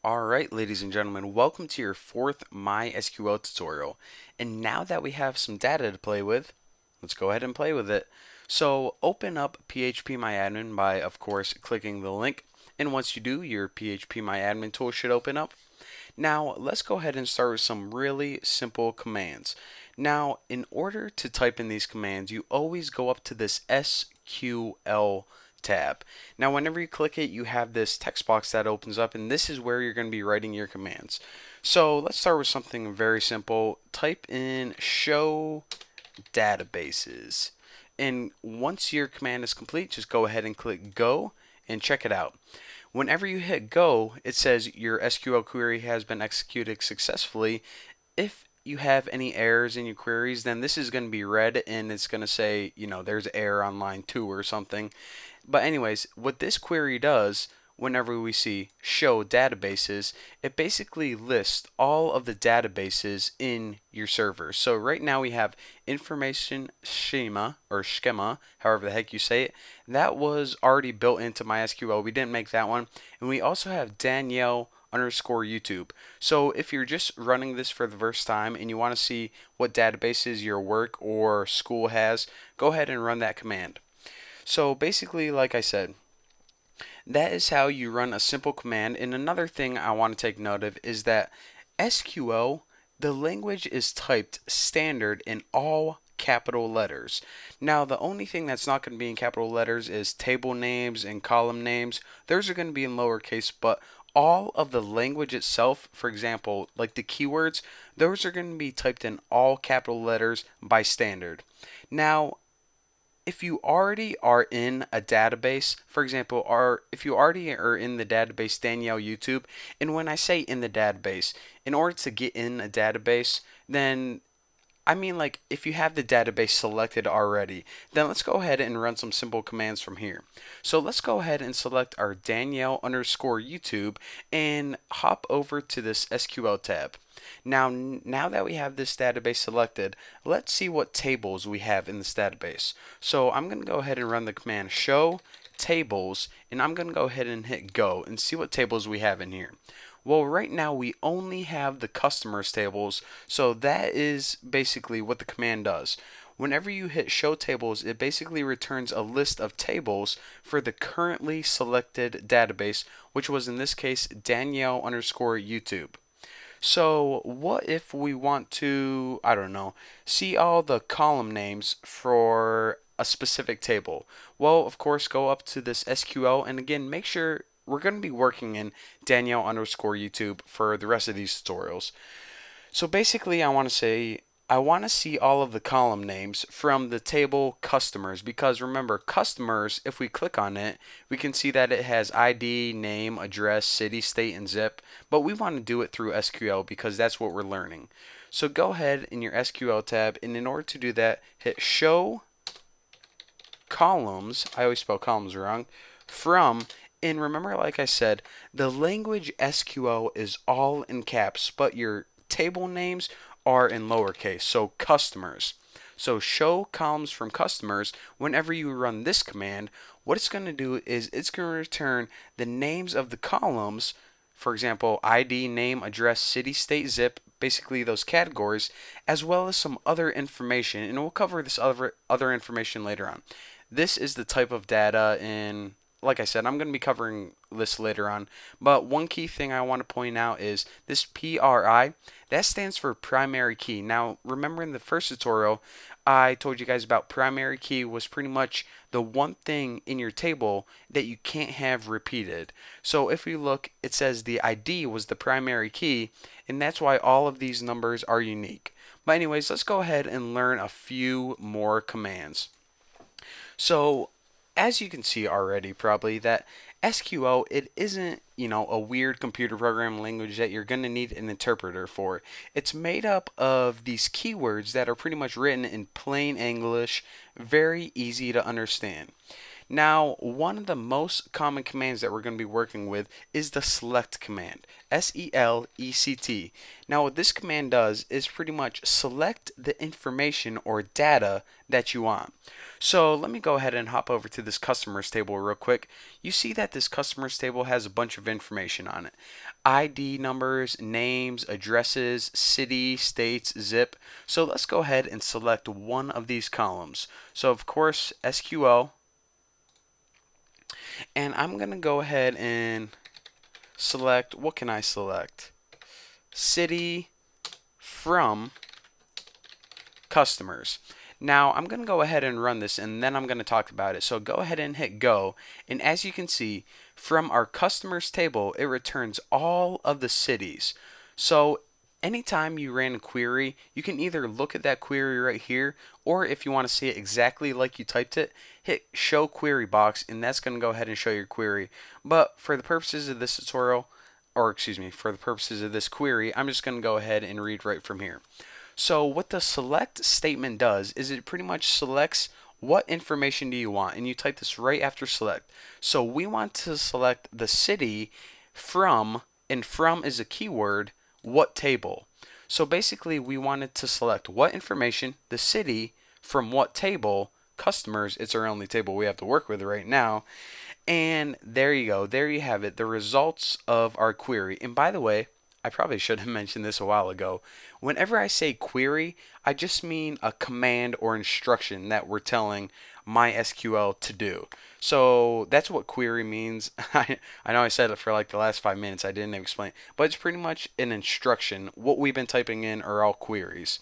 Alright, ladies and gentlemen, welcome to your fourth MySQL tutorial. And now that we have some data to play with, let's go ahead and play with it. So open up PHPMyAdmin by, of course, clicking the link. And once you do, your PHPMyAdmin tool should open up. Now, let's go ahead and start with some really simple commands. Now, in order to type in these commands, you always go up to this SQL tab. Now, whenever you click it, you have this text box that opens up, and this is where you're going to be writing your commands. So, let's start with something very simple. Type in show databases. And once your command is complete, just go ahead and click go and check it out. Whenever you hit go, it says your SQL query has been executed successfully. If you have any errors in your queries, then this is going to be red and it's going to say, there's error on line 2 or something. But anyways, what this query does, whenever we see show databases, it basically lists all of the databases in your server. So right now we have information schema or schema, however the heck you say it. That was already built into MySQL. We didn't make that one. And we also have Danielle_YouTube. So if you're just running this for the first time and you want to see what databases your work or school has, go ahead and run that command. So basically, like I said, that is how you run a simple command. And another thing I want to take note of is that SQL, the language is typed standard in all capital letters. Now, the only thing that's not going to be in capital letters is table names and column names. Those are going to be in lowercase, but all of the language itself, for example, like the keywords, those are going to be typed in all capital letters by standard. Now, if you already are in a database, for example, if you already are in the database Danielle YouTube, and when I say in the database, in order to get in a database, then I mean like if you have the database selected already, then let's go ahead and run some simple commands from here. So let's go ahead and select our Danielle_YouTube and hop over to this SQL tab. Now that we have this database selected, let's see what tables we have in this database. So I'm going to go ahead and run the command show tables, and I'm going to go ahead and hit go and see what tables we have in here. Well, right now we only have the customers tables, so that is basically what the command does. Whenever you hit show tables, it basically returns a list of tables for the currently selected database, which was in this case Danielle_YouTube. So what if we want to, I don't know, see all the column names for a specific table? Well, of course, go up to this SQL and again, make sure we're going to be working in Danielle_YouTube for the rest of these tutorials. So basically, I want to see all of the column names from the table customers because remember, customers, if we click on it, we can see that it has ID, name, address, city, state, and zip, but we want to do it through SQL because that's what we're learning. So go ahead in your SQL tab, and in order to do that, hit show columns, I always spell columns wrong, from, and remember, like I said, the language SQL is all in caps, but your table names are in lowercase, so customers. So show columns from customers, whenever you run this command, what it's going to do is it's going to return the names of the columns, for example, ID, name, address, city, state, zip, basically those categories, as well as some other information, and we'll cover this other information later on. This is the type of data in, like I said, I'm going to be covering this later on, but one key thing I want to point out is this PRI, that stands for primary key. Now, remember in the first tutorial, I told you guys about primary key was pretty much the one thing in your table that you can't have repeated. So if we look, it says the ID was the primary key, and that's why all of these numbers are unique. But anyways, let's go ahead and learn a few more commands. So, as you can see already, probably that SQL, it isn't, a weird computer programming language that you're going to need an interpreter for. It's made up of these keywords that are pretty much written in plain English, very easy to understand. Now, one of the most common commands that we're going to be working with is the select command, SELECT. Now, what this command does is pretty much select the information or data that you want. So let me go ahead and hop over to this customers table real quick. You see that this customers table has a bunch of information on it. ID numbers, names, addresses, city, states, zip. So let's go ahead and select one of these columns. So of course, SQL, and I'm going to go ahead and select, what can I select? City from customers. Now I'm going to go ahead and run this and then I'm going to talk about it. So go ahead and hit go, and as you can see from our customers table it returns all of the cities. So anytime you ran a query, you can either look at that query right here, or if you want to see it exactly like you typed it, hit show query box and that's going to go ahead and show your query. But for the purposes of this tutorial, or excuse me, for the purposes of this query, I'm just going to go ahead and read right from here. So what the select statement does is it pretty much selects what information do you want, and you type this right after select. So we want to select the city from, and from is a keyword, what table. So basically we wanted to select what information, the city, from what table, customers, it's our only table we have to work with right now. And there you go. There you have it. The results of our query. And by the way, I probably should have mentioned this a while ago. Whenever I say query, I just mean a command or instruction that we're telling MySQL to do. So that's what query means. I know I said it for like the last 5 minutes. I didn't explain, but it's pretty much an instruction. What we've been typing in are all queries.